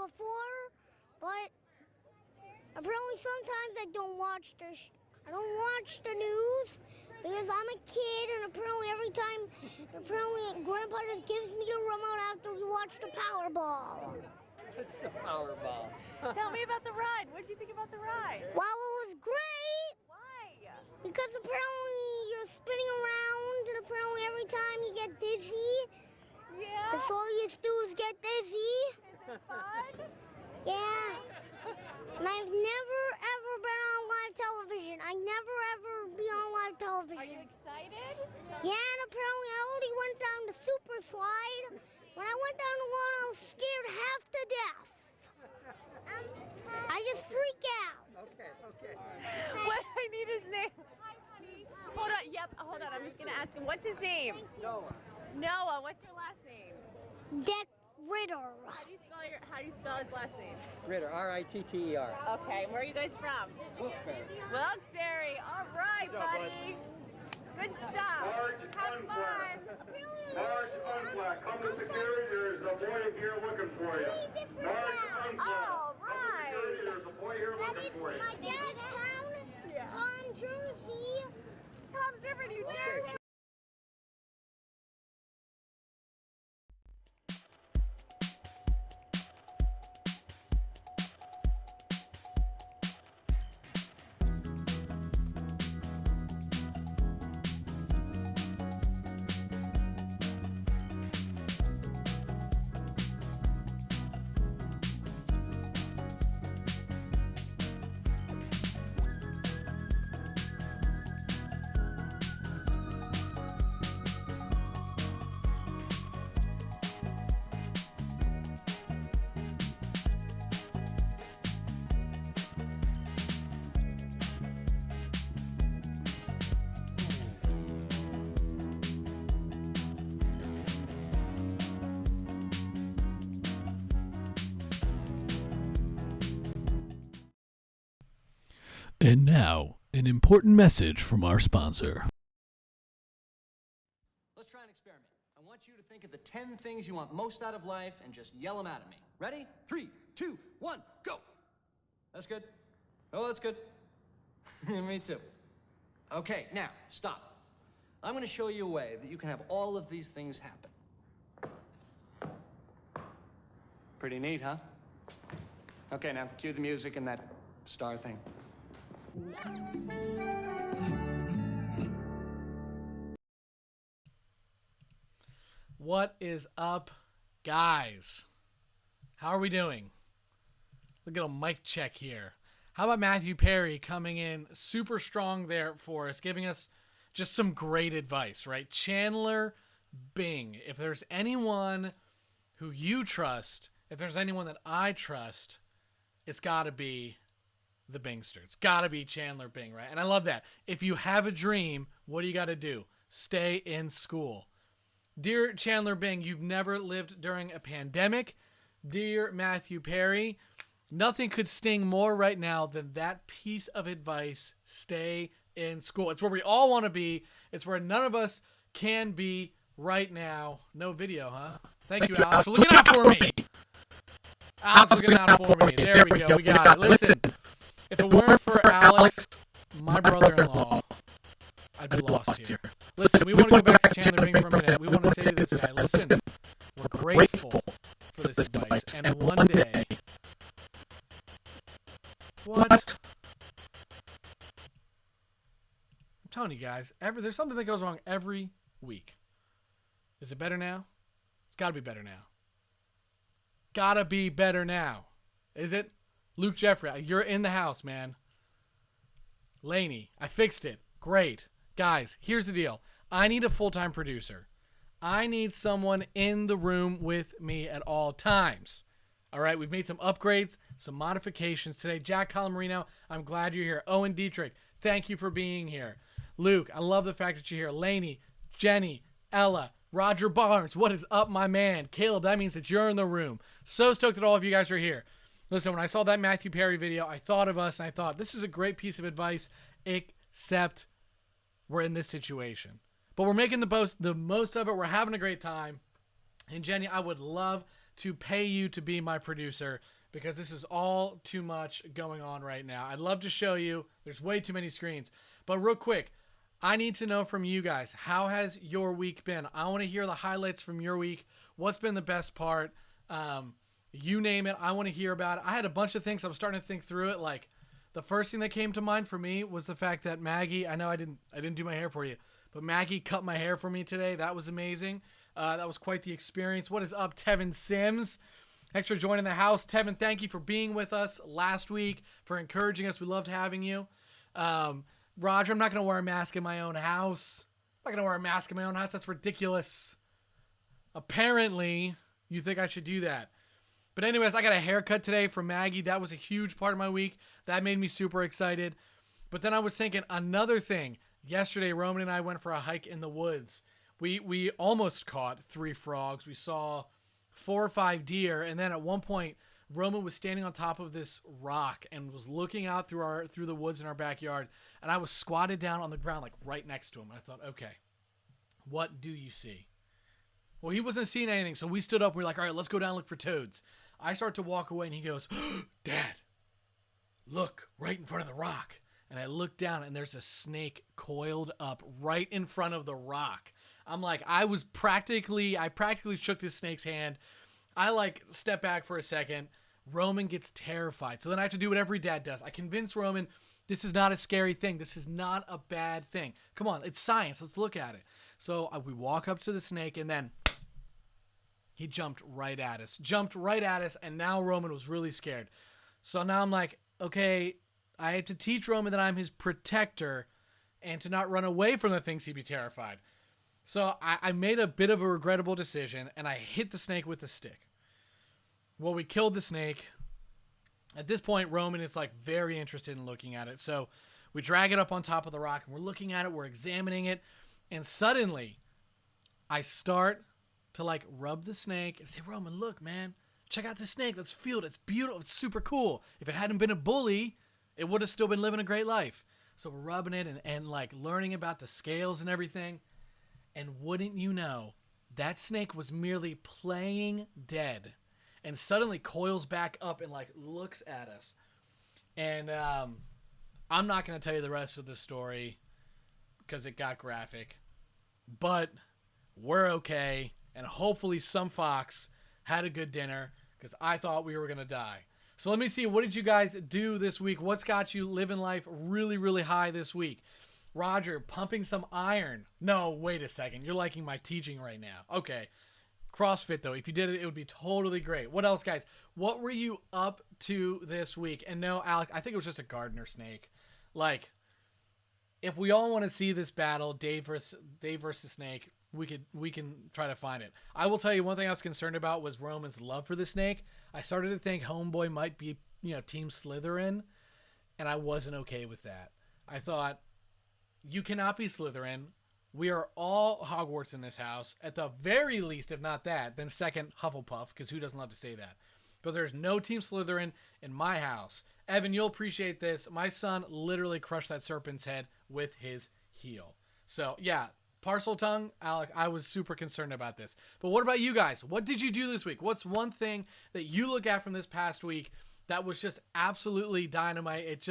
before, but apparently sometimes I don't watch the news because I'm a kid, and apparently Grandpa just gives me a remote after we watch the Powerball. What's the Powerball? Tell me about the ride. What did you think about the ride? Well, it was great. Why? Because apparently you're spinning around, and apparently every time you get dizzy, Yeah. that's all you do is get dizzy. Is it fun? Yeah. And I've never ever been on live television. I never ever be on live television. Are you excited? Yeah, and apparently I already went down the super slide. When I went down the one, I was scared half to death. I just freak out. Okay. What I need his name. Hi, honey. Hold on. Yep. Hold on. I'm just gonna ask him. What's his name? Noah. Noah. What's your last name? Deck Ritter. How do you spell his last name? Ritter, R-I-T-T-E-R. Okay. Where are you guys from? Wilkes-Barre. Wilkes-Barre. All right, Good job, buddy. Good stuff. Marge Have fun. Marge Unflack, come to security. There's a boy here looking for you. Marge Unflack. All Come to right. security. There's a boy here That looking is for you. my dad's town, Yeah. Tom Jersey. Tom's River, New Jersey. And now, an important message from our sponsor. Let's try an experiment. I want you to think of the 10 things you want most out of life and just yell them out at me. Ready? 3, 2, 1, go! That's good. Oh, that's good. Me too. Okay, now, stop. I'm going to show you a way that you can have all of these things happen. Pretty neat, huh? Okay, now, cue the music and that star thing. What is up, guys? How are we doing? Look at a mic check here. How about Matthew Perry coming in super strong there for us, giving us just some great advice, right? Chandler Bing. If there's anyone who you trust, if there's anyone that I trust, it's got to be the Bingster. It's got to be Chandler Bing, right? And I love that. If you have a dream, what do you got to do? Stay in school. Dear Chandler Bing, you've never lived during a pandemic. Dear Matthew Perry, nothing could sting more right now than that piece of advice. Stay in school. It's where we all want to be. It's where none of us can be right now. No video, huh? Thank you, Alex, for looking out for me. Alex is looking out for me. There we go. We got it. Listen, if it weren't for Alex, my brother-in-law, I'd be lost here. Listen, we want to go back to Chandler Bing for a minute. We want to say to this guy, listen, we're grateful for this advice. And one day, what? I'm telling you guys, there's something that goes wrong every week. Is it better now? It's got to be better now. Gotta be better now. Is it? Luke Jeffrey, you're in the house, man. Laney, I fixed it. Great. Guys, here's the deal. I need a full-time producer. I need someone in the room with me at all times. All right, we've made some upgrades, some modifications today. Jack Calamarino, I'm glad you're here. Owen Dietrich, thank you for being here. Luke, I love the fact that you're here. Laney, Jenny, Ella, Roger Barnes, what is up, my man? Caleb, that means that you're in the room. So stoked that all of you guys are here. Listen, when I saw that Matthew Perry video, I thought of us, and I thought, this is a great piece of advice, except we're in this situation. But we're making the most of it. We're having a great time. And Jenny, I would love to pay you to be my producer because this is all too much going on right now. I'd love to show you. There's way too many screens. But real quick, I need to know from you guys, how has your week been? I want to hear the highlights from your week. What's been the best part? You name it. I want to hear about it. I had a bunch of things. I'm starting to think through it. Like, the first thing that came to mind for me was the fact that Maggie, I know I didn't do my hair for you, but Maggie cut my hair for me today. That was amazing. That was quite the experience. What is up, Tevin Sims? Thanks for joining the house. Tevin, thank you for being with us last week, for encouraging us. We loved having you. Roger, I'm not going to wear a mask in my own house. I'm not going to wear a mask in my own house. That's ridiculous. Apparently, you think I should do that. But anyways, I got a haircut today from Maggie. That was a huge part of my week. That made me super excited. But then I was thinking another thing. Yesterday, Roman and I went for a hike in the woods. We almost caught 3 frogs. We saw 4 or 5 deer. And then at one point, Roman was standing on top of this rock and was looking out through the woods in our backyard. And I was squatted down on the ground, like right next to him. I thought, okay, what do you see? Well, he wasn't seeing anything. So we stood up. We were like, all right, let's go down and look for toads. I start to walk away and he goes, Dad, look right in front of the rock. And I look down and there's a snake coiled up right in front of the rock. I'm like, I practically shook this snake's hand. I like step back for a second. Roman gets terrified. So then I have to do what every dad does. I convince Roman, this is not a scary thing. This is not a bad thing. Come on, it's science. Let's look at it. So we walk up to the snake and then he jumped right at us. And now Roman was really scared. So now I'm like, okay, I had to teach Roman that I'm his protector and to not run away from the things he'd be terrified. So I made a bit of a regrettable decision, and I hit the snake with a stick. Well, we killed the snake. At this point, Roman is like very interested in looking at it. So we drag it up on top of the rock, and we're looking at it, we're examining it, and suddenly I start to like rub the snake and say, Roman, look, man, check out the snake. Let's feel it. It's beautiful. It's super cool. If it hadn't been a bully, it would have still been living a great life. So we're rubbing it and like learning about the scales and everything. And wouldn't you know, that snake was merely playing dead and suddenly coils back up and like looks at us. And I'm not going to tell you the rest of the story because it got graphic, but we're okay. And hopefully some fox had a good dinner because I thought we were going to die. So let me see. What did you guys do this week? What's got you living life really, really high this week? Roger, pumping some iron. No, wait a second. You're liking my teaching right now. Okay. CrossFit, though. If you did it, it would be totally great. What else, guys? What were you up to this week? And no, Alec, I think it was just a gardener snake. Like, if we all want to see this battle, Dave versus Snake, we can try to find it. I will tell you one thing I was concerned about was Roman's love for the snake. I started to think Homeboy might be, Team Slytherin, and I wasn't okay with that. I thought, you cannot be Slytherin. We are all Hogwarts in this house. At the very least, if not that, then second, Hufflepuff, because who doesn't love to say that? But there's no Team Slytherin in my house. Evan, you'll appreciate this. My son literally crushed that serpent's head with his heel. So, yeah, parcel tongue, Alec, I was super concerned about this. But what about you guys? What did you do this week? What's one thing that you look at from this past week that was just absolutely dynamite?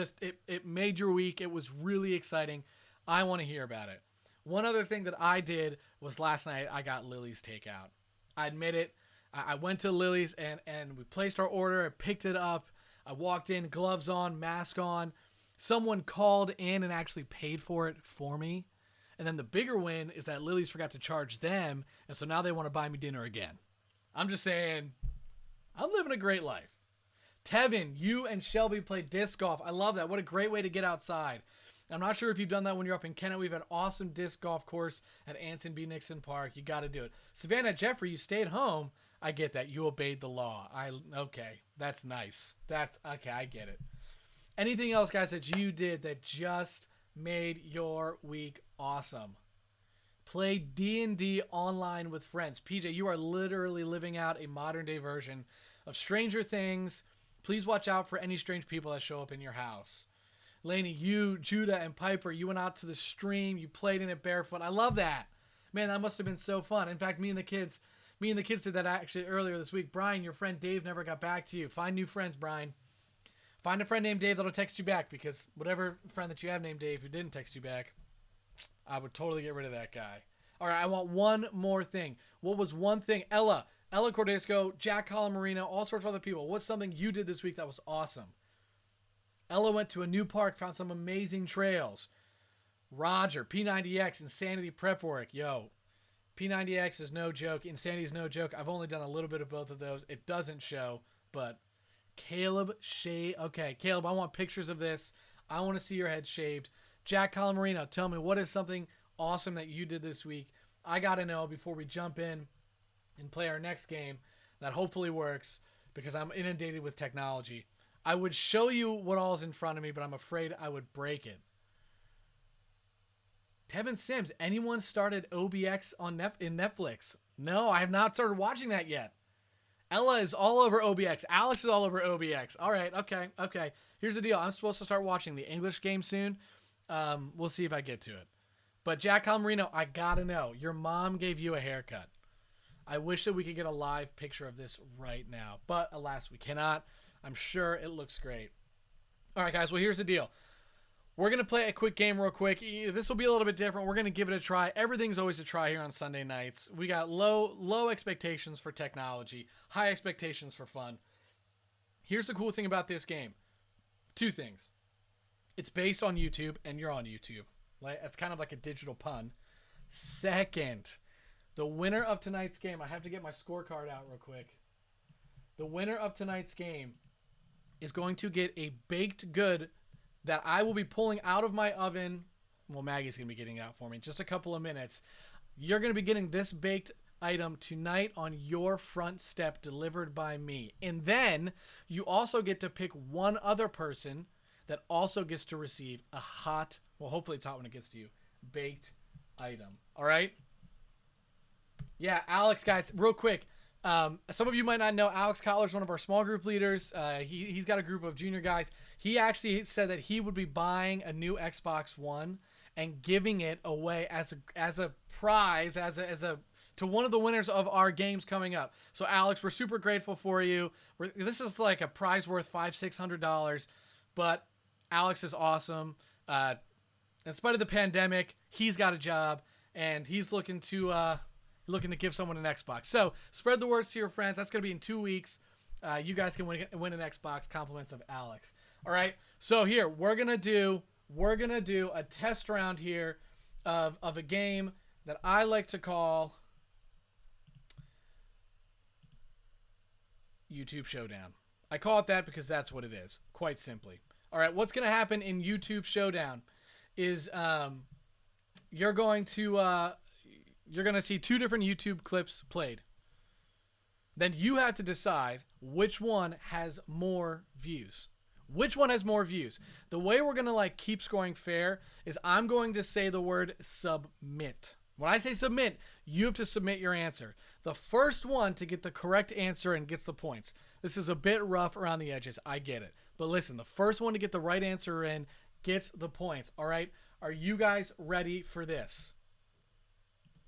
It made your week. It was really exciting. I want to hear about it. One other thing that I did was last night I got Lily's takeout. I admit it. I went to Lily's and we placed our order. I picked it up. I walked in, gloves on, mask on. Someone called in and actually paid for it for me. And then the bigger win is that Lily's forgot to charge them. And so now they want to buy me dinner again. I'm just saying, I'm living a great life. Tevin, you and Shelby play disc golf. I love that. What a great way to get outside. I'm not sure if you've done that when you're up in Kennett. We've had an awesome disc golf course at Anson B. Nixon Park. You got to do it. Savannah Jeffrey, you stayed home. I get that. You obeyed the law. Okay, that's nice. Okay, I get it. Anything else, guys, that you did that just made your week awesome? Play D&D online with friends. PJ, you are literally living out a modern-day version of Stranger Things. Please watch out for any strange people that show up in your house. Lainey, you, Judah, and Piper, you went out to the stream. You played in it barefoot. I love that. Man, that must have been so fun. In fact, me and the kids, Me and the kids did that actually earlier this week. Brian, your friend Dave never got back to you. Find new friends, Brian. Find a friend named Dave that'll text you back, because whatever friend that you have named Dave who didn't text you back, I would totally get rid of that guy. All right, I want one more thing. What was one thing? Ella Cordesco, Jack Colamarino, all sorts of other people. What's something you did this week that was awesome? Ella went to a new park, found some amazing trails. Roger, P90X, Insanity Prep Work. Yo, P90X is no joke. Insanity is no joke. I've only done a little bit of both of those. It doesn't show, but Caleb Shea. Okay, Caleb, I want pictures of this. I want to see your head shaved. Jack Colamarino, tell me, what is something awesome that you did this week? I got to know before we jump in and play our next game that hopefully works, because I'm inundated with technology. I would show you what all's in front of me, but I'm afraid I would break it. Tevin Sims, anyone started OBX on in Netflix? No, I have not started watching that yet. Ella is all over OBX. Alex is all over OBX. All right, okay. Here's the deal. I'm supposed to start watching the English game soon. We'll see if I get to it. But Jack Calmarino, I gotta know. Your mom gave you a haircut. I wish that we could get a live picture of this right now, but alas, we cannot. I'm sure it looks great. All right, guys, well, here's the deal. We're going to play a quick game real quick. This will be a little bit different. We're going to give it a try. Everything's always a try here on Sunday nights. We got low expectations for technology, high expectations for fun. Here's the cool thing about this game. Two things. It's based on YouTube, and you're on YouTube. That's kind of like a digital pun. Second, the winner of tonight's game, I have to get my scorecard out real quick. The winner of tonight's game is going to get a baked good that I will be pulling out of my oven. Well, Maggie's going to be getting it out for me in just a couple of minutes. You're going to be getting this baked item tonight on your front step, delivered by me. And then you also get to pick one other person that also gets to receive a hot, well, hopefully it's hot when it gets to you, baked item. All right? Yeah, Alex, guys, real quick. Some of you might not know, Alex Collar is one of our small group leaders. He's got a group of junior guys. He actually said that he would be buying a new Xbox One and giving it away as a prize, to one of the winners of our games coming up. So Alex, we're super grateful for you. This is like a prize worth $500-600, but Alex is awesome. In spite of the pandemic, he's got a job and he's looking to give someone an Xbox. So spread the words to your friends. That's going to be in 2 weeks. You guys can win an Xbox, compliments of Alex. All right. So here we're going to do a test round here of a game that I like to call YouTube Showdown. I call it that because that's what it is, quite simply. All right. What's going to happen in YouTube Showdown is you're going to see two different YouTube clips played. Then you have to decide which one has more views. Which one has more views? The way we're going to keep scoring fair is I'm going to say the word submit. When I say submit, you have to submit your answer. The first one to get the correct answer and gets the points. This is a bit rough around the edges. I get it. But listen, the first one to get the right answer in gets the points. All right? Are you guys ready for this?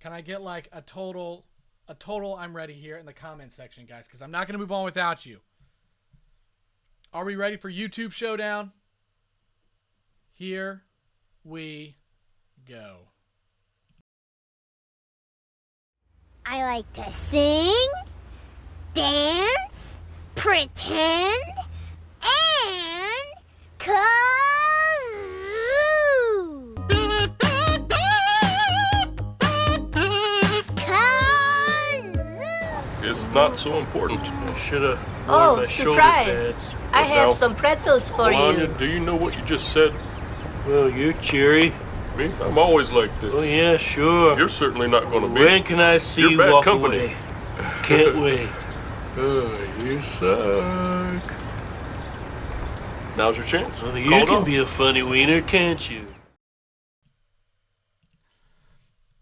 Can I get a total I'm ready here in the comment section, guys, because I'm not going to move on without you. Are we ready for YouTube Showdown? Here we go. I like to sing, dance, pretend, and kazoo. It's not so important. I should have worn Oh, my shoulder surprise! pads. I have now- some pretzels for Melania, you. do you know what you just said? Well, you're cheery. Me? I'm always like this. Oh yeah, sure. You're certainly not going to be. When can I see You're you bad walk company. away? Can't wait. You suck. Now's your chance. Well, Call you it can off. be a funny wiener, can't you?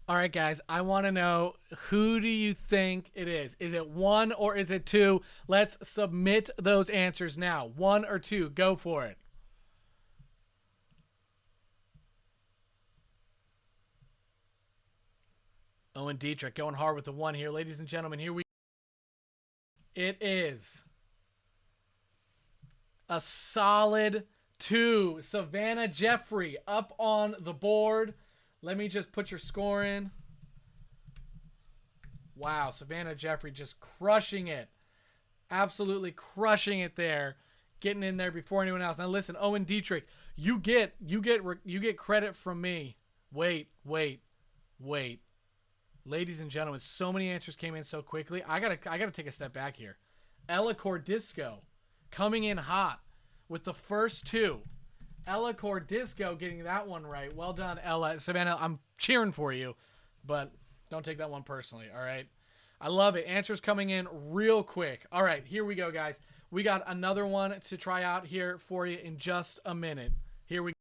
All right, guys, I want to know, who do you think it is? Is it 1 or is it 2? Let's submit those answers now. 1 or 2, go for it. Owen Dietrich going hard with the 1 here. Ladies and gentlemen, here we It is a solid 2. Savannah Jeffrey up on the board. Let me just put your score in. Wow, Savannah Jeffrey just crushing it. Absolutely crushing it there. Getting in there before anyone else. Now listen, Owen Dietrich, you get credit from me. Wait. Ladies and gentlemen, so many answers came in so quickly. I gotta take a step back here. Ella Cordisco coming in hot with the first 2. Ella Cordisco getting that one right. Well done, Ella. Savannah, I'm cheering for you, but don't take that one personally, all right? I love it. Answers coming in real quick. All right, here we go, guys. We got another one to try out here for you in just a minute. Here we go.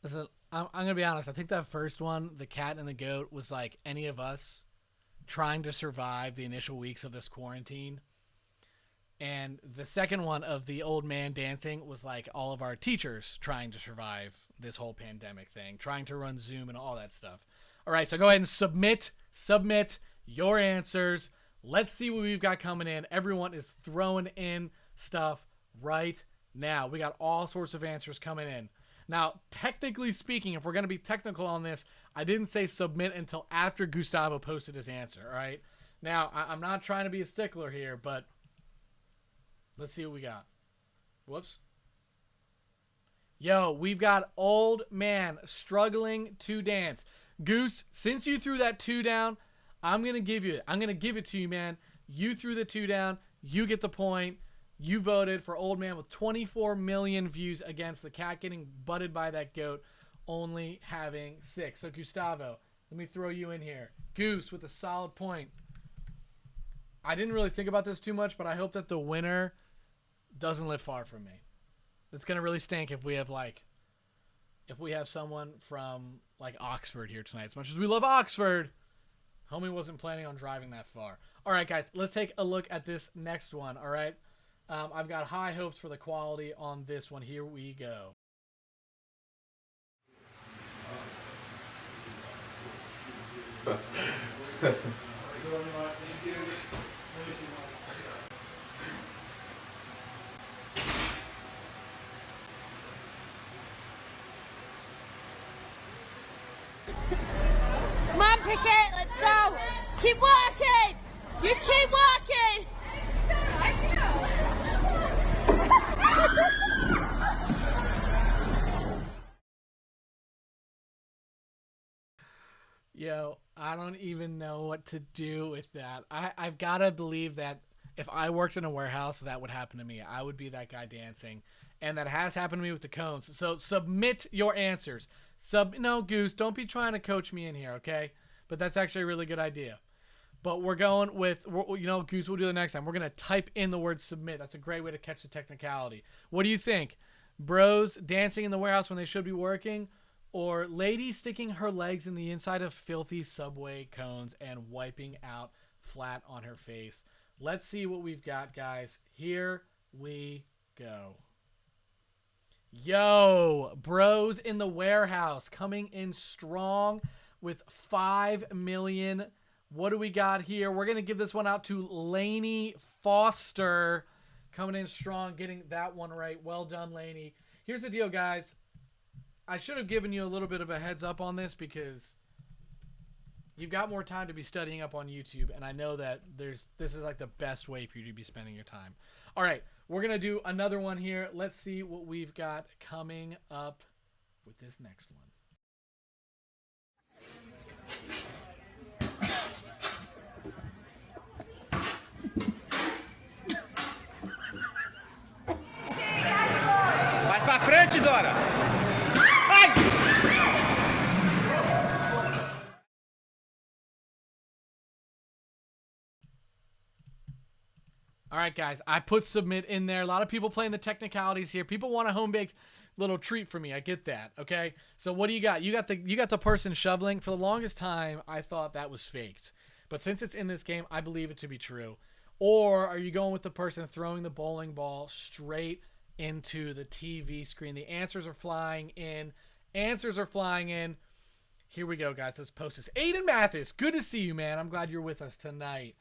Listen, I'm going to be honest. I think that first one, the cat and the goat, was like any of us trying to survive the initial weeks of this quarantine. And the second one of the old man dancing was like all of our teachers trying to survive this whole pandemic thing, trying to run Zoom and all that stuff. All right, so go ahead and submit your answers. Let's see what we've got coming in. Everyone is throwing in stuff right now. We got all sorts of answers coming in. Now, technically speaking, if we're going to be technical on this, I didn't say submit until after Gustavo posted his answer, all right? Now, I'm not trying to be a stickler here, but let's see what we got. Whoops. Yo, we've got old man struggling to dance. Goose, since you threw that 2 down, I'm going to give you it. I'm going to give it to you, man. You threw the 2 down. You get the point. You voted for old man with 24 million views against the cat getting butted by that goat, only having 6. So, Gustavo, let me throw you in here. Goose with a solid point. I didn't really think about this too much, but I hope that the winner doesn't live far from me. It's going to really stink if we have someone from like Oxford here tonight. As much as we love Oxford, homie wasn't planning on driving that far. All right, guys, let's take a look at this next one, all right? I've got high hopes for the quality on this one. Here we go. Come on, Pickett, let's go. Keep walking. You keep walking. Yo, I don't even know what to do with that. I've got to believe that if I worked in a warehouse, that would happen to me. I would be that guy dancing. And that has happened to me with the cones. So submit your answers. No, Goose, don't be trying to coach me in here, okay? But that's actually a really good idea. But we're going with, Goose, we'll do the next time. We're going to type in the word submit. That's a great way to catch the technicality. What do you think? Bros dancing in the warehouse when they should be working? Or lady sticking her legs in the inside of filthy Subway cones and wiping out flat on her face? Let's see what we've got, guys. Here we go. Yo, bros in the warehouse coming in strong with 5 million. What do we got here? We're going to give this one out to Lainey Foster. Coming in strong, getting that one right. Well done, Lainey. Here's the deal, guys. I should have given you a little bit of a heads up on this because you've got more time to be studying up on YouTube, and I know that this is like the best way for you to be spending your time. All right, we're going to do another one here. Let's see what we've got coming up with this next one. Mais pra frente, Dora! Ai! All right, guys. I put submit in there. A lot of people playing the technicalities here. People want a home-baked little treat for me. I get that, okay? So what do you got? You got the person shoveling. For the longest time, I thought that was faked. But since it's in this game, I believe it to be true. Or are you going with the person throwing the bowling ball straight into the TV screen? The answers are flying in. Answers are flying in. Here we go, guys. Let's post this. Aiden Mathis, good to see you, man. I'm glad you're with us tonight.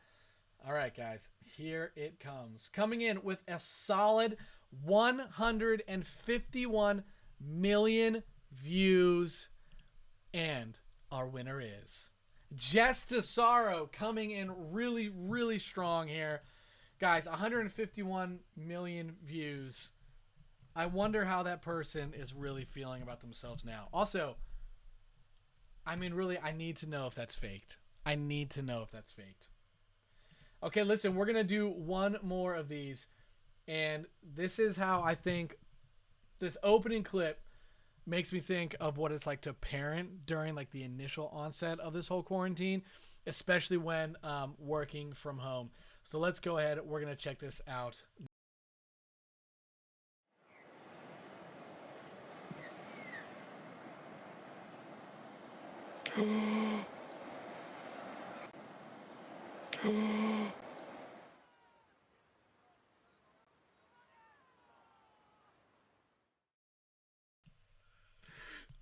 All right, guys. Here it comes. Coming in with a solid 151 million views. And our winner is Jess Tesaro, coming in really, really strong here. Guys, 151 million views. I wonder how that person is really feeling about themselves now. Also, I mean, really, I need to know if that's faked. I need to know if that's faked. Okay, listen, we're going to do one more of these. And this is how I think this opening clip makes me think of what it's like to parent during like the initial onset of this whole quarantine, especially when working from home. So let's go ahead. We're going to check this out.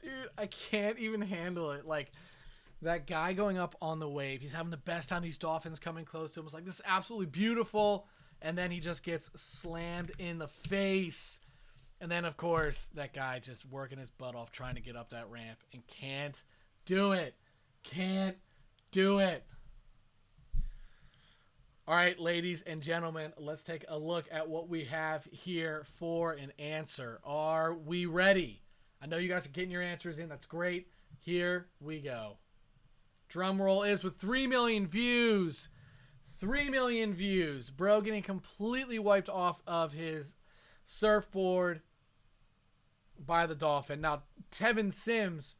Dude, I can't even handle it. Like, that guy going up on the wave, he's having the best time. These dolphins coming close to him. It's like, this is absolutely beautiful. And then he just gets slammed in the face. And then, of course, that guy just working his butt off trying to get up that ramp and can't do it. Can't do it. All right, ladies and gentlemen, let's take a look at what we have here for an answer. Are we ready? I know you guys are getting your answers in. That's great. Here we go. Drum roll is with 3 million views. 3 million views. Bro getting completely wiped off of his surfboard by the dolphin. Now, Tevin Sims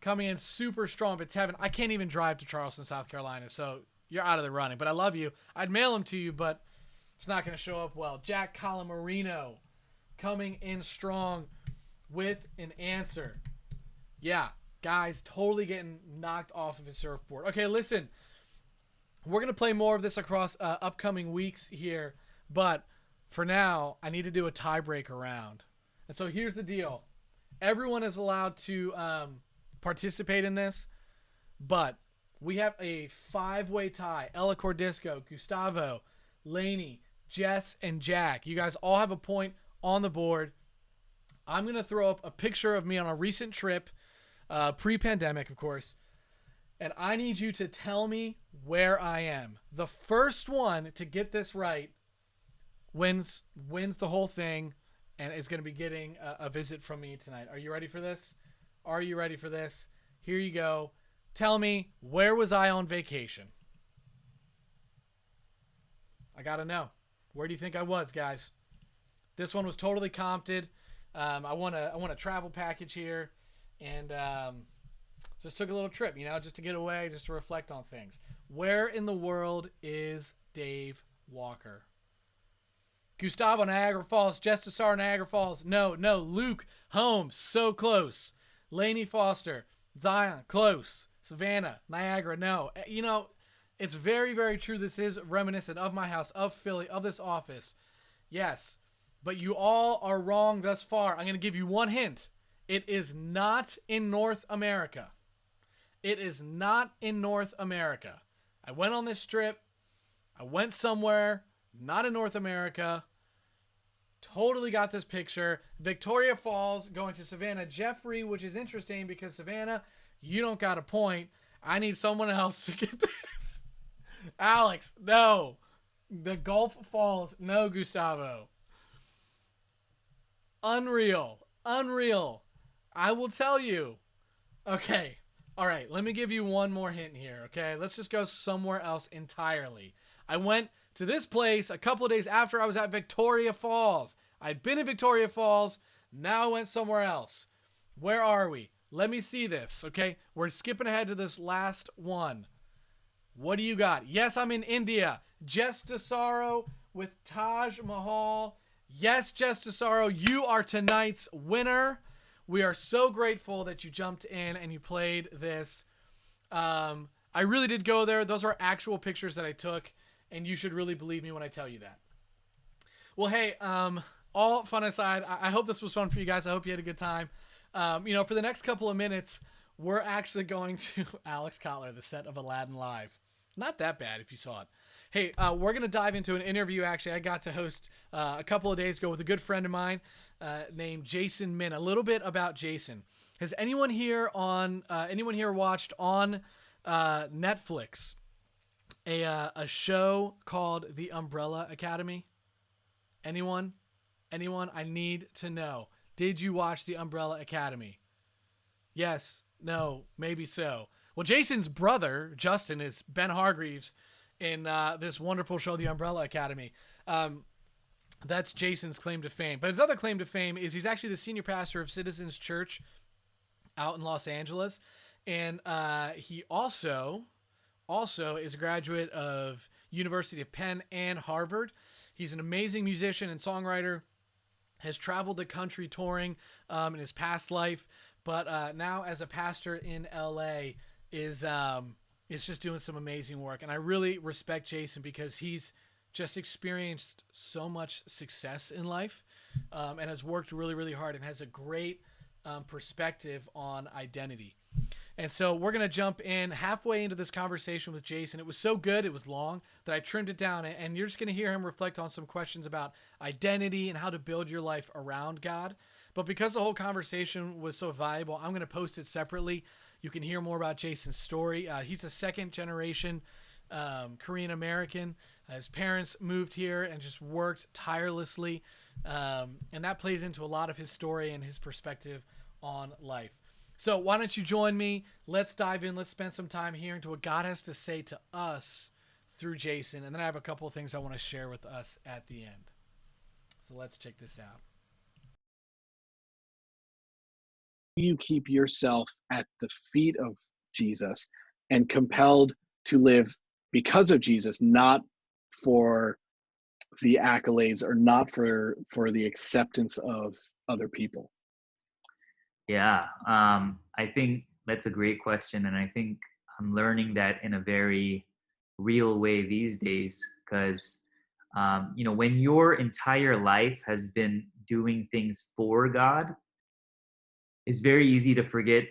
coming in super strong. But Tevin, I can't even drive to Charleston, South Carolina. So you're out of the running. But I love you. I'd mail him to you, but it's not going to show up well. Jack Calamarino coming in strong with an answer. Yeah, guys, totally getting knocked off of his surfboard. Okay, listen, we're going to play more of this across upcoming weeks here, but for now, I need to do a tiebreaker round. And so here's the deal. Everyone is allowed to participate in this, but we have a 5-way tie. Ella Cordisco, Gustavo, Laney, Jess, and Jack. You guys all have a point on the board. I'm going to throw up a picture of me on a recent trip, pre-pandemic, of course, and I need you to tell me where I am. The first one to get this right wins the whole thing and is going to be getting a visit from me tonight. Are you ready for this? Are you ready for this? Here you go. Tell me, where was I on vacation? I got to know. Where do you think I was, guys? This one was totally comped. I want a travel package here, and just took a little trip, just to get away, just to reflect on things. Where in the world is Dave Walker? Gustavo, Niagara Falls. Jess Tesaro, Niagara Falls. No. Luke, home, so close. Lainey Foster, Zion, close. Savannah, Niagara, no. It's very, very true. This is reminiscent of my house, of Philly, of this office. Yes. But you all are wrong thus far. I'm going to give you one hint. It is not in North America. It is not in North America. I went on this trip. I went somewhere, not in North America. Totally got this picture. Victoria Falls, going to Savannah. Jeffrey, which is interesting because Savannah, you don't got a point. I need someone else to get this. Alex, no. The Gulf Falls, no, Gustavo. Unreal. I will tell you. Okay. All right. Let me give you one more hint here. Okay. Let's just go somewhere else entirely. I went to this place a couple of days after I was at Victoria Falls. I'd been in Victoria Falls. Now I went somewhere else. Where are we? Let me see this. Okay. We're skipping ahead to this last one. What do you got? Yes, I'm in India. Jess Tesaro with Taj Mahal. Yes, Jess Tesaro, you are tonight's winner. We are so grateful that you jumped in and you played this. I really did go there. Those are actual pictures that I took, and you should really believe me when I tell you that. Well, hey, all fun aside, I hope this was fun for you guys. I hope you had a good time. For the next couple of minutes, we're actually going to Alex Kotler, the set of Aladdin Live. Not that bad if you saw it. Hey, we're going to dive into an interview, actually, I got to host a couple of days ago with a good friend of mine named Jason Min. A little bit about Jason. Has anyone here watched on Netflix a show called The Umbrella Academy? Anyone? I need to know. Did you watch The Umbrella Academy? Yes, no, maybe so. Well, Jason's brother, Justin, is Ben Hargreaves in this wonderful show, The Umbrella Academy. That's Jason's claim to fame. But his other claim to fame is he's actually the senior pastor of Citizens Church out in Los Angeles. And he also is a graduate of University of Penn and Harvard. He's an amazing musician and songwriter, has traveled the country touring in his past life, but now as a pastor in L.A. is just doing some amazing work. And I really respect Jason because he's just experienced so much success in life and has worked really, really hard and has a great perspective on identity. And so we're going to jump in halfway into this conversation with Jason. It was so good, it was long, that I trimmed it down. And you're just going to hear him reflect on some questions about identity and how to build your life around God. But because the whole conversation was so valuable, I'm going to post it separately. You can hear more about Jason's story. He's a second generation Korean American. His parents moved here and just worked tirelessly. And that plays into a lot of his story and his perspective on life. So why don't you join me? Let's dive in. Let's spend some time hearing to what God has to say to us through Jason. And then I have a couple of things I want to share with us at the end. So let's check this out. You keep yourself at the feet of Jesus and compelled to live because of Jesus, not for the accolades or not for the acceptance of other people? Yeah, I think that's a great question. And I think I'm learning that in a very real way these days, because, when your entire life has been doing things for God, it's very easy to forget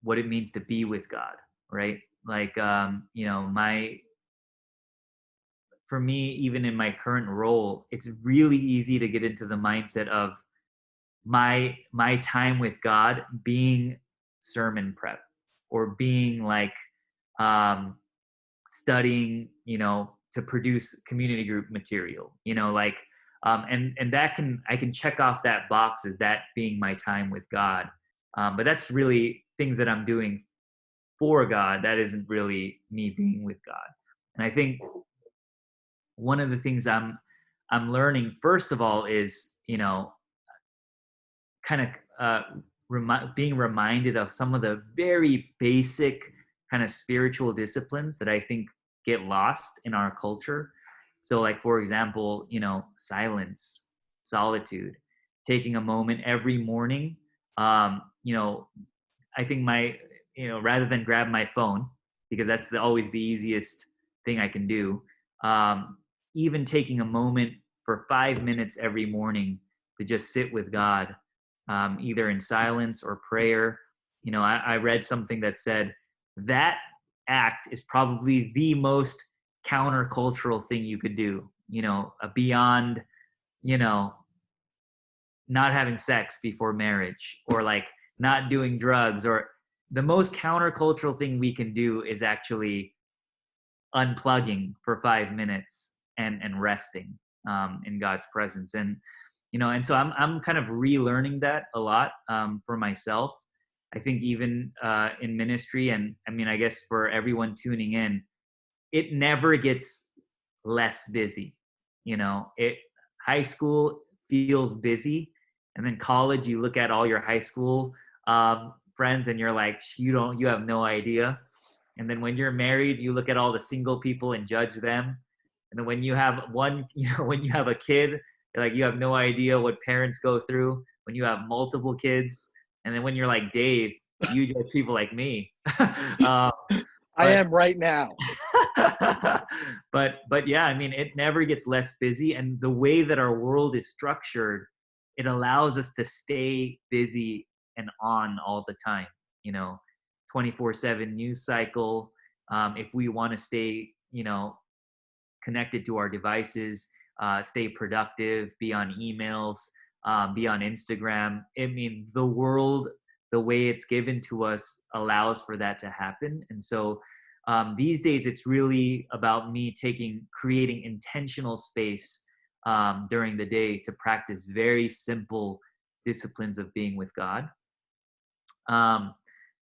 what it means to be with God, right? Like, for me, even in my current role, it's really easy to get into the mindset of my time with God being sermon prep or being like studying, to produce community group material, and that I can check off that box as that being my time with God. But that's really things that I'm doing for God. That isn't really me being with God. And I think one of the things I'm learning, first of all, is, being reminded of some of the very basic kind of spiritual disciplines that I think get lost in our culture. So like, for example, silence, solitude, taking a moment every morning. I think rather than grab my phone, because that's always the easiest thing I can do, even taking a moment for 5 minutes every morning to just sit with God, either in silence or prayer. I read something that said that act is probably the most countercultural thing you could do, beyond, not having sex before marriage, or like not doing drugs, or the most countercultural thing we can do is actually unplugging for 5 minutes and resting in God's presence. And so I'm kind of relearning that a lot for myself. I think even in ministry, and I guess for everyone tuning in, it never gets less busy. High school feels busy, and then college, you look at all your high school friends and you're like, you have no idea. And then when you're married, you look at all the single people and judge them. And then when you have one, when you have a kid, like you have no idea what parents go through. When you have multiple kids, and then when you're like Dave, you judge people like me. I am right now. but yeah, I mean, it never gets less busy, and the way that our world is structured, it allows us to stay busy and on all the time. 24/7 news cycle. If we want to stay, connected to our devices, stay productive, be on emails, be on Instagram. I mean, the world, the way it's given to us, allows for that to happen. And so these days, it's really about me creating intentional space during the day to practice very simple disciplines of being with God.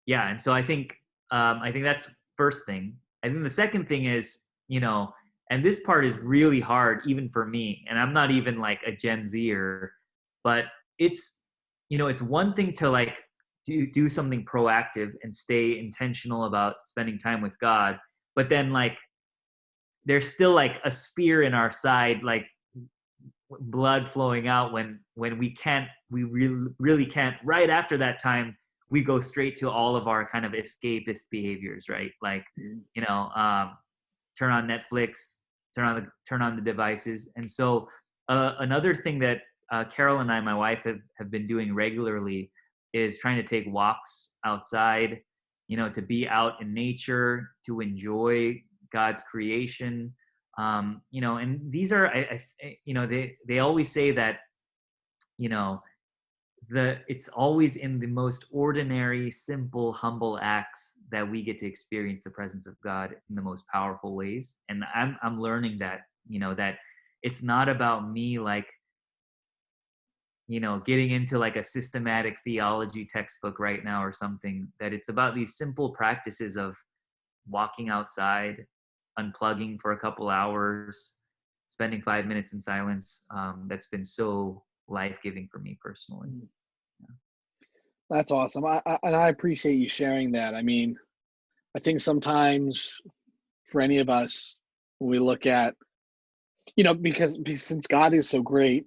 Yeah, and so I think that's first thing. I think the second thing is, and this part is really hard even for me, and I'm not even like a Gen Zer, but it's one thing to like do something proactive and stay intentional about spending time with God, but then like there's still like a spear in our side, like blood flowing out when we really can't. Right after that time, we go straight to all of our kind of escapist behaviors, right? Like turn on Netflix, turn on the devices. And so another thing that Carol and I, my wife, have been doing regularly is trying to take walks outside, to be out in nature, to enjoy God's creation. And these are, they always say that, it's always in the most ordinary, simple, humble acts that we get to experience the presence of God in the most powerful ways. And I'm learning that, that it's not about me like, getting into like a systematic theology textbook right now or something, that it's about these simple practices of walking outside, unplugging for a couple hours, spending 5 minutes in silence. That's been so life-giving for me personally. Yeah. That's awesome. And I appreciate you sharing that. I mean, I think sometimes for any of us, when we look at, because since God is so great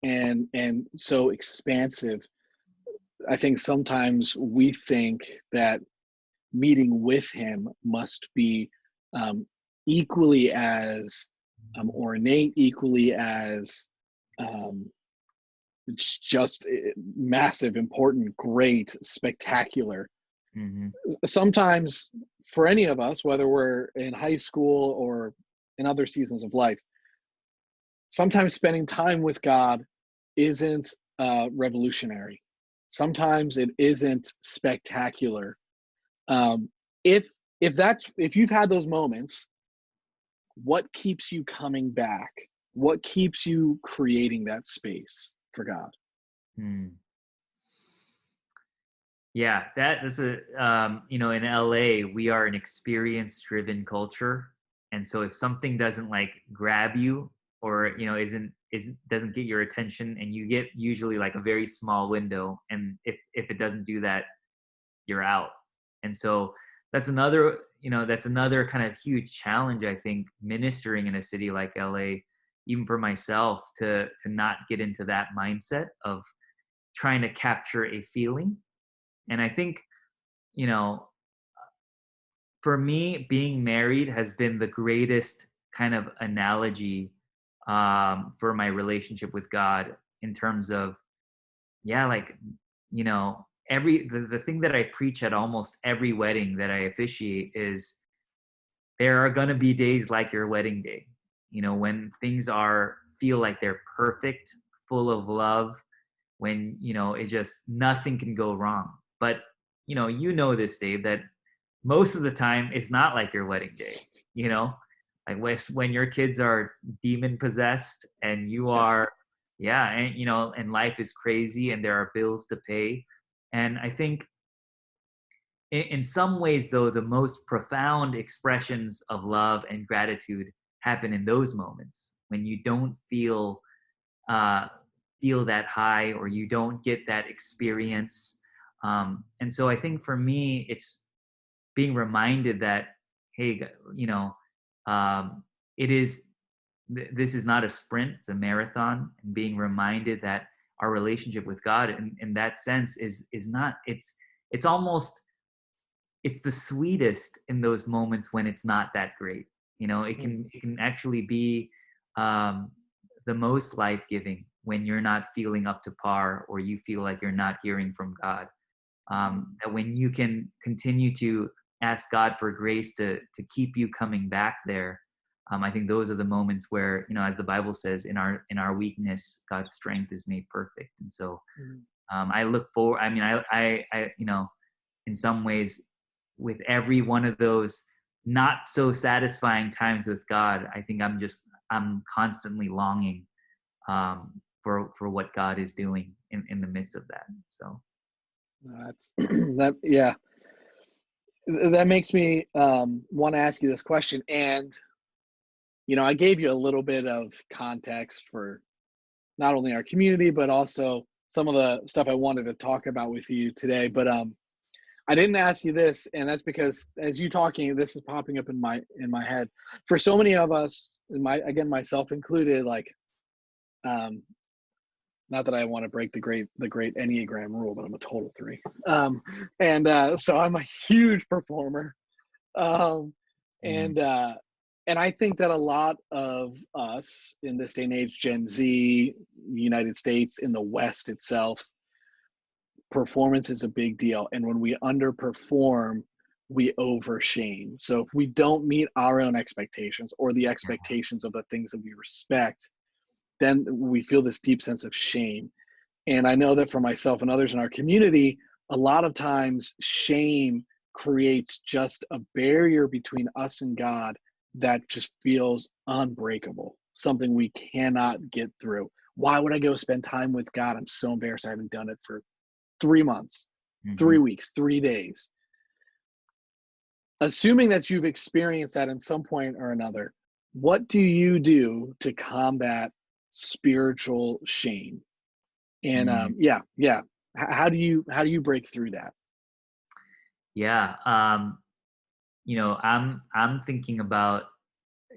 and so expansive, I think sometimes we think that meeting with him must be equally as ornate, equally as it's just massive, important, great, spectacular. Mm-hmm. Sometimes for any of us, whether we're in high school or in other seasons of life, sometimes spending time with God isn't revolutionary. Sometimes it isn't spectacular. If you've had those moments, what keeps you coming back? What keeps you creating that space for God? Yeah, that is in LA, we are an experience-driven culture. And so if something doesn't like grab you or, doesn't get your attention, and you get usually like a very small window, and if it doesn't do that, you're out. And so that's another kind of huge challenge, I think, ministering in a city like LA, even for myself, to not get into that mindset of trying to capture a feeling. And I think, for me, being married has been the greatest kind of analogy for my relationship with God, in terms of, the thing that I preach at almost every wedding that I officiate is, there are going to be days like your wedding day, when things feel like they're perfect, full of love, when, it just, nothing can go wrong. But, this, Dave, that most of the time it's not like your wedding day, like when your kids are demon possessed and you are, and life is crazy and there are bills to pay. And I think in some ways, though, the most profound expressions of love and gratitude happen in those moments when you don't feel that high, or you don't get that experience. And so I think for me, it's being reminded that, hey, it is this is not a sprint, it's a marathon, and being reminded that our relationship with God in that sense is not, it's almost, it's the sweetest in those moments when it's not that great. It can actually be the most life-giving when you're not feeling up to par, or you feel like you're not hearing from God. That when you can continue to ask God for grace to keep you coming back there, I think those are the moments where, as the Bible says, in our weakness, God's strength is made perfect. And so I look forward. I mean, I in some ways, with every one of those not so satisfying times with God, I think I'm constantly longing for what God is doing in the midst of that. So that's yeah. That makes me want to ask you this question. And I gave you a little bit of context for not only our community, but also some of the stuff I wanted to talk about with you today. But I didn't ask you this, and that's because as you talking, this is popping up in my head. For so many of us, myself included, like, not that I want to break the great Enneagram rule, but I'm a total 3, so I'm a huge performer, and I think that a lot of us in this day and age, Gen Z, United States, in the West itself, performance is a big deal. And when we underperform, we overshame. So if we don't meet our own expectations or the expectations of the things that we respect, then we feel this deep sense of shame. And I know that for myself and others in our community, a lot of times shame creates just a barrier between us and God that just feels unbreakable, something we cannot get through. Why would I go spend time with God? I'm so embarrassed I haven't done it for 3 months, 3 weeks, 3 days. Assuming that you've experienced that in some point or another, what do you do to combat spiritual shame? And how do you break through that? Yeah. I'm thinking about,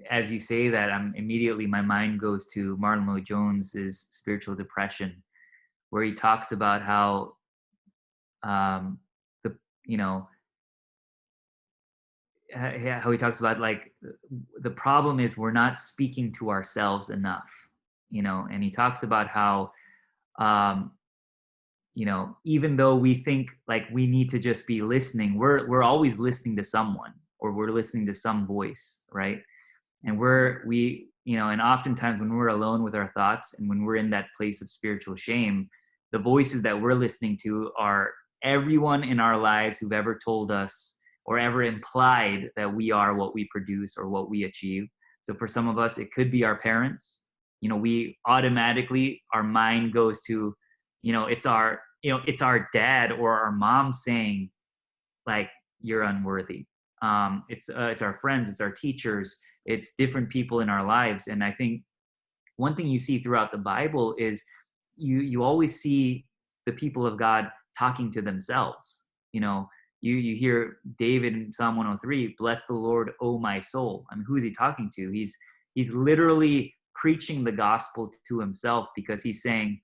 as you say that, immediately my mind goes to Martin Lloyd-Jones's Spiritual Depression, where he talks about how how he talks about, like, the problem is we're not speaking to ourselves enough, and he talks about how even though we think like we need to just be listening, we're always listening to someone, or we're listening to some voice, right? And and oftentimes when we're alone with our thoughts and when we're in that place of spiritual shame, the voices that we're listening to are everyone in our lives who've ever told us or ever implied that we are what we produce or what we achieve. So for some of us, it could be our parents. We automatically, our mind goes to, it's our dad or our mom saying, like, you're unworthy. It's our friends, it's our teachers, it's different people in our lives. And I think one thing you see throughout the Bible is you always see the people of God talking to themselves. You hear David in Psalm 103, bless the Lord, O my soul. I mean, who is he talking to? He's literally preaching the gospel to himself, because he's saying,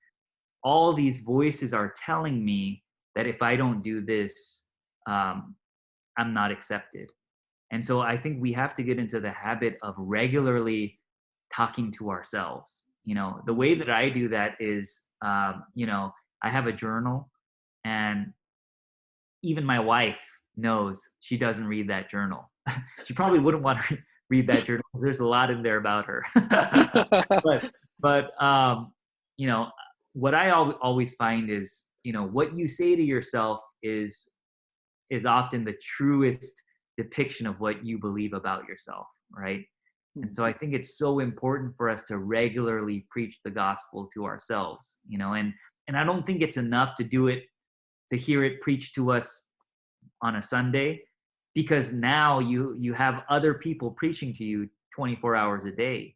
all these voices are telling me that if I don't do this, I'm not accepted. And so I think we have to get into the habit of regularly talking to ourselves. The way that I do that is, I have a journal, and even my wife knows she doesn't read that journal. She probably wouldn't want to read that journal, because there's a lot in there about her. but what I always find is, what you say to yourself is often the truest depiction of what you believe about yourself, right? And so I think it's so important for us to regularly preach the gospel to ourselves, and I don't think it's enough to do it, to hear it preached to us on a Sunday, because now you have other people preaching to you 24 hours a day.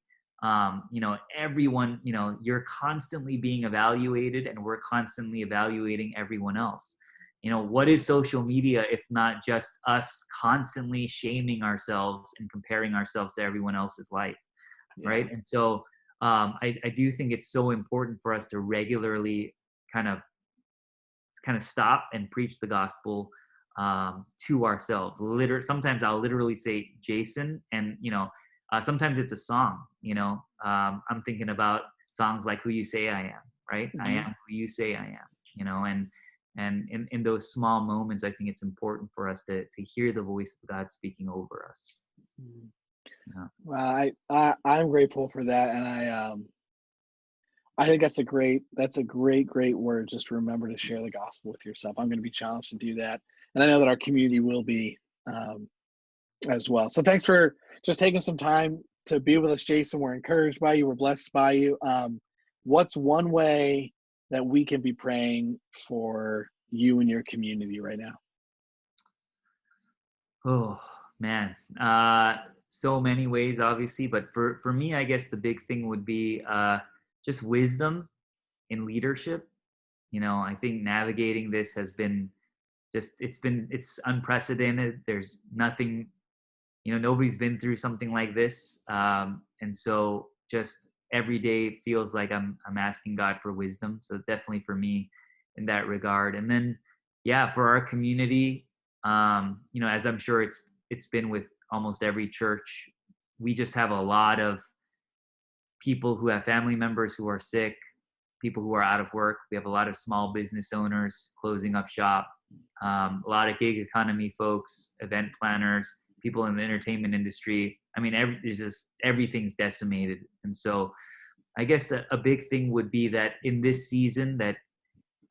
Everyone, you're constantly being evaluated, and we're constantly evaluating everyone else. What is social media if not just us constantly shaming ourselves and comparing ourselves to everyone else's life? right? And so I do think it's so important for us to regularly kind of stop and preach the gospel to ourselves. Sometimes I'll literally say Jason, and sometimes it's a song. I'm thinking about songs like "Who You Say I Am," right? I am who you say I am. And in those small moments, I think it's important for us to hear the voice of God speaking over us. Yeah. Well, I'm grateful for that, and I think that's a great word. Just to remember to share the gospel with yourself. I'm going to be challenged to do that, and I know that our community will be as well. So thanks for just taking some time to be with us, Jason. We're encouraged by you. We're blessed by you. What's one way that we can be praying for you and your community right now? Oh man, so many ways, obviously, but for me, I guess the big thing would be just wisdom in leadership. I think navigating this has been it's unprecedented. There's nothing, nobody's been through something like this, and so just every day feels like I'm asking God for wisdom. So definitely for me in that regard. And then for our community, as I'm sure it's been with almost every church, we just have a lot of people who have family members who are sick, people who are out of work. We have a lot of small business owners closing up shop, a lot of gig economy folks, event planners, people in the entertainment industry. I mean, everything's decimated. And so I guess a big thing would be that in this season that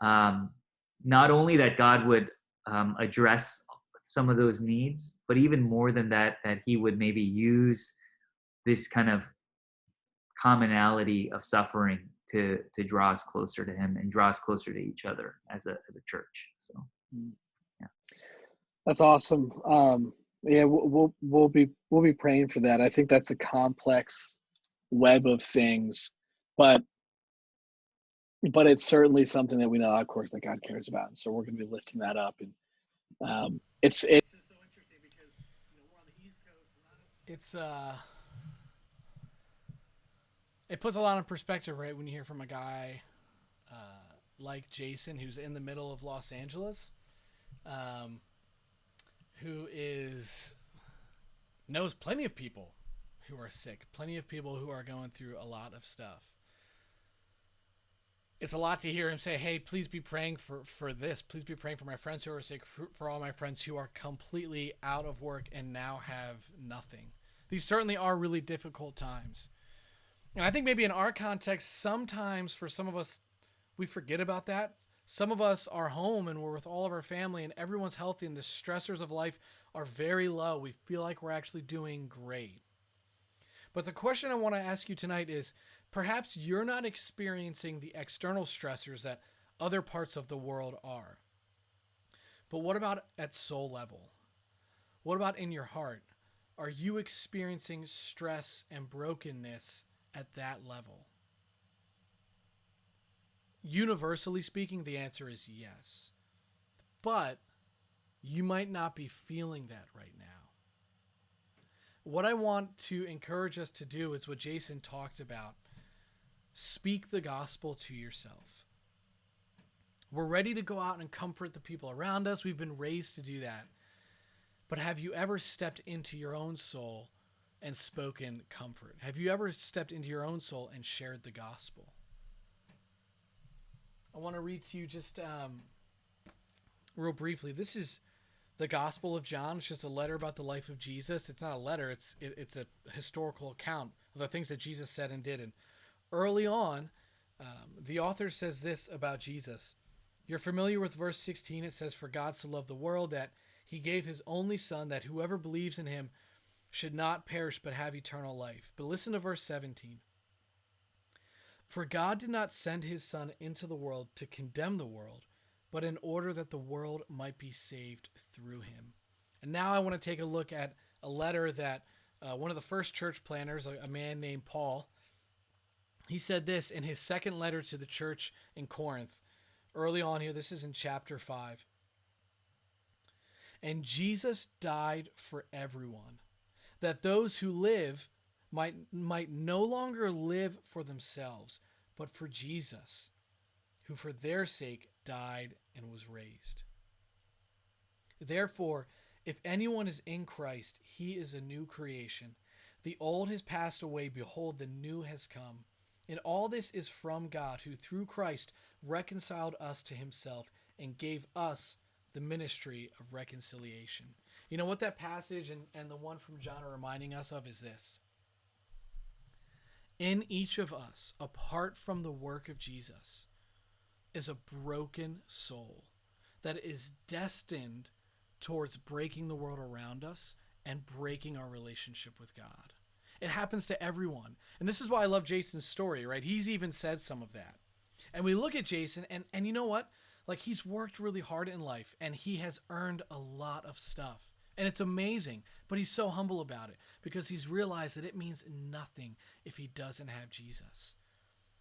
not only that God would address some of those needs, but even more than that, that he would maybe use this kind of commonality of suffering to draw us closer to him and draw us closer to each other as a church. So that's awesome. We'll be praying for that. I think that's a complex web of things, but it's certainly something that we know, of course, that God cares about, and so we're going to be lifting that up. And it's just so interesting because we're on the East Coast. It puts a lot in perspective, right? When you hear from a guy like Jason, who's in the middle of Los Angeles, who knows plenty of people who are sick, plenty of people who are going through a lot of stuff. It's a lot to hear him say, hey, please be praying for this. Please be praying for my friends who are sick, for all my friends who are completely out of work and now have nothing. These certainly are really difficult times. And I think maybe in our context, sometimes for some of us, we forget about that. Some of us are home and we're with all of our family and everyone's healthy and the stressors of life are very low. We feel like we're actually doing great. But the question I want to ask you tonight is, perhaps you're not experiencing the external stressors that other parts of the world are. But what about at soul level? What about in your heart? Are you experiencing stress and brokenness at that level? Universally speaking, the answer is yes. But you might not be feeling that right now. What I want to encourage us to do is what Jason talked about. Speak the gospel to yourself. We're ready to go out and comfort the people around us. We've been raised to do that. But have you ever stepped into your own soul and spoken comfort? Have you ever stepped into your own soul and shared the gospel? I want to read to you just real briefly. This is the Gospel of John. It's just a letter about the life of Jesus. It's not a letter. It's a historical account of the things that Jesus said and did. And early on, the author says this about Jesus. You're familiar with verse 16. It says, "For God so loved the world that he gave his only son, that whoever believes in him should not perish but have eternal life." But listen to verse 17. "For God did not send his son into the world to condemn the world, but in order that the world might be saved through him." And now I want to take a look at a letter that one of the first church planners, a man named Paul, he said this in his second letter to the church in Corinth. Early on here, this is in chapter 5. "And Jesus died for everyone, that those who live might no longer live for themselves, but for Jesus, who for their sake died and was raised. Therefore, if anyone is in Christ, he is a new creation. The old has passed away, behold, the new has come. And all this is from God, who through Christ reconciled us to himself and gave us the ministry of reconciliation. You know what that passage and the one from John are reminding us of is this. In each of us, apart from the work of Jesus, is a broken soul that is destined towards breaking the world around us and breaking our relationship with God. It happens to everyone. And this is why I love Jason's story, right? He's even said some of that. And we look at Jason and you know what? Like, he's worked really hard in life and he has earned a lot of stuff. And it's amazing, but he's so humble about it because he's realized that it means nothing if he doesn't have Jesus.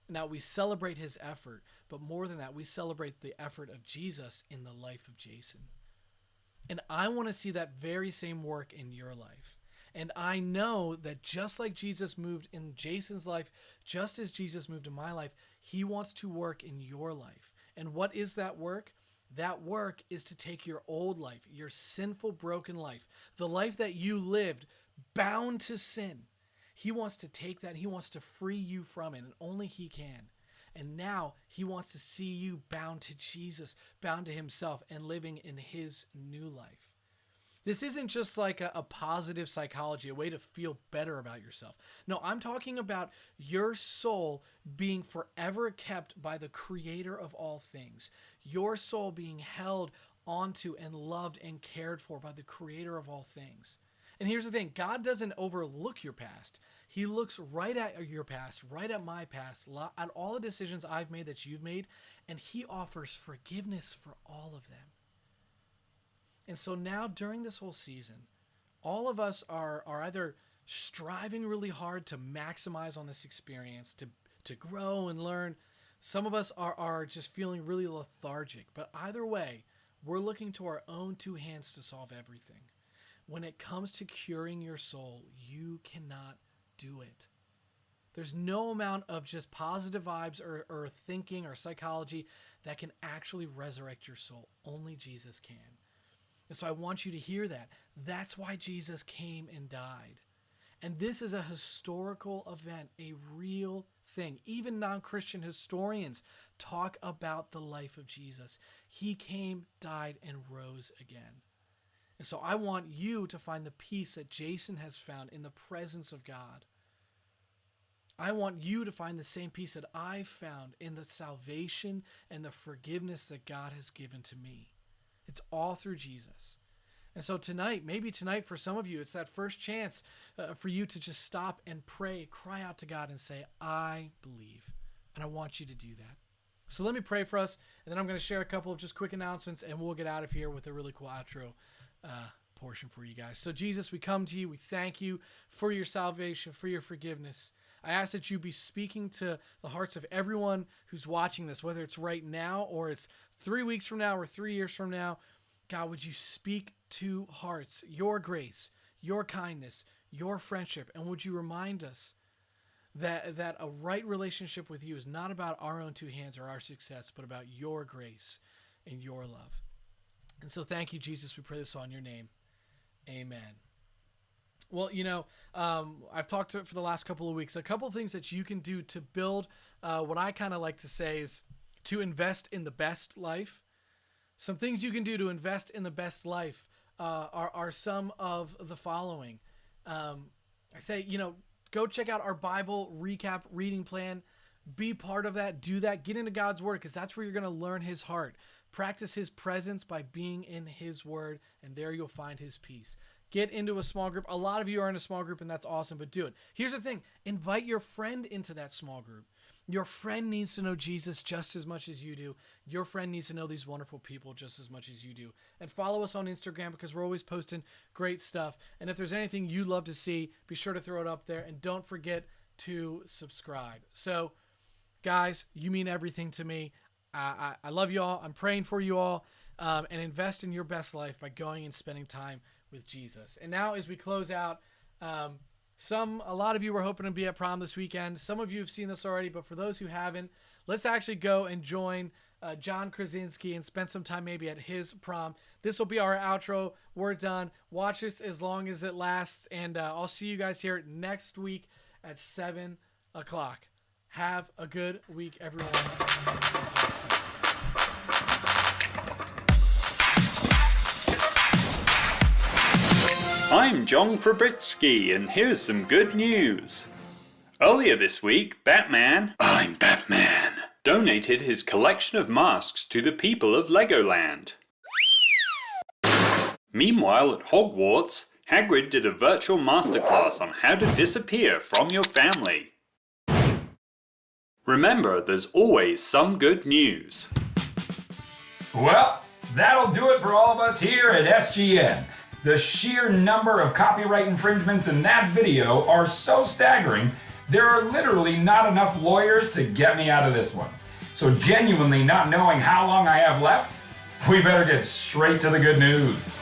Now, we celebrate his effort, but more than that, we celebrate the effort of Jesus in the life of Jason. And I want to see that very same work in your life. And I know that just like Jesus moved in Jason's life, just as Jesus moved in my life, he wants to work in your life. And what is that work? That work is to take your old life, your sinful, broken life, the life that you lived bound to sin. He wants to take that. He wants to free you from it, and only he can. And now he wants to see you bound to Jesus, bound to himself, and living in his new life. This isn't just like a positive psychology, a way to feel better about yourself. No, I'm talking about your soul being forever kept by the creator of all things. Your soul being held onto and loved and cared for by the creator of all things. And here's the thing, God doesn't overlook your past. He looks right at your past, right at my past, at all the decisions I've made that you've made, and he offers forgiveness for all of them. And so now during this whole season, all of us are either striving really hard to maximize on this experience, to grow and learn. Some of us are just feeling really lethargic. But either way, we're looking to our own two hands to solve everything. When it comes to curing your soul, you cannot do it. There's no amount of just positive vibes or thinking or psychology that can actually resurrect your soul. Only Jesus can. And so I want you to hear that. That's why Jesus came and died. And this is a historical event, a real thing. Even non-Christian historians talk about the life of Jesus. He came, died, and rose again. And so I want you to find the peace that Jason has found in the presence of God. I want you to find the same peace that I've found in the salvation and the forgiveness that God has given to me. It's all through Jesus. And so tonight, maybe tonight for some of you, it's that first chance for you to just stop and pray, cry out to God and say, I believe. And I want you to do that. So let me pray for us, and then I'm going to share a couple of just quick announcements, and we'll get out of here with a really cool outro portion for you guys. So Jesus, we come to you. We thank you for your salvation, for your forgiveness. I ask that you be speaking to the hearts of everyone who's watching this, whether it's right now or it's 3 weeks from now or 3 years from now. God, would you speak to hearts, your grace, your kindness, your friendship, and would you remind us that a right relationship with you is not about our own two hands or our success, but about your grace and your love. And so thank you, Jesus. We pray this all in your name. Amen. Well, I've talked for the last couple of weeks, a couple of things that you can do to build what I kind of like to say is to invest in the best life. Some things you can do to invest in the best life are some of the following. I say, go check out our Bible recap reading plan. Be part of that. Do that. Get into God's word because that's where you're going to learn his heart. Practice his presence by being in his word, and there you'll find his peace. Get into a small group. A lot of you are in a small group, and that's awesome, but do it. Here's the thing. Invite your friend into that small group. Your friend needs to know Jesus just as much as you do. Your friend needs to know these wonderful people just as much as you do. And follow us on Instagram because we're always posting great stuff. And if there's anything you'd love to see, be sure to throw it up there. And don't forget to subscribe. So, guys, you mean everything to me. I love you all. I'm praying for you all. And invest in your best life by going and spending time with Jesus. And now as we close out, A lot of you were hoping to be at prom this weekend. Some of you have seen this already, but for those who haven't, let's actually go and join John Krasinski and spend some time maybe at his prom. This will be our outro. We're done. Watch this as long as it lasts, and I'll see you guys here next week at 7 o'clock. Have a good week, everyone. Talk soon. I'm John Krabritsky, and here's some good news. Earlier this week, Batman, I'm Batman, donated his collection of masks to the people of Legoland. Meanwhile, at Hogwarts, Hagrid did a virtual masterclass on how to disappear from your family. Remember, there's always some good news. Well, that'll do it for all of us here at SGN. The sheer number of copyright infringements in that video are so staggering, there are literally not enough lawyers to get me out of this one. So genuinely not knowing how long I have left, we better get straight to the good news.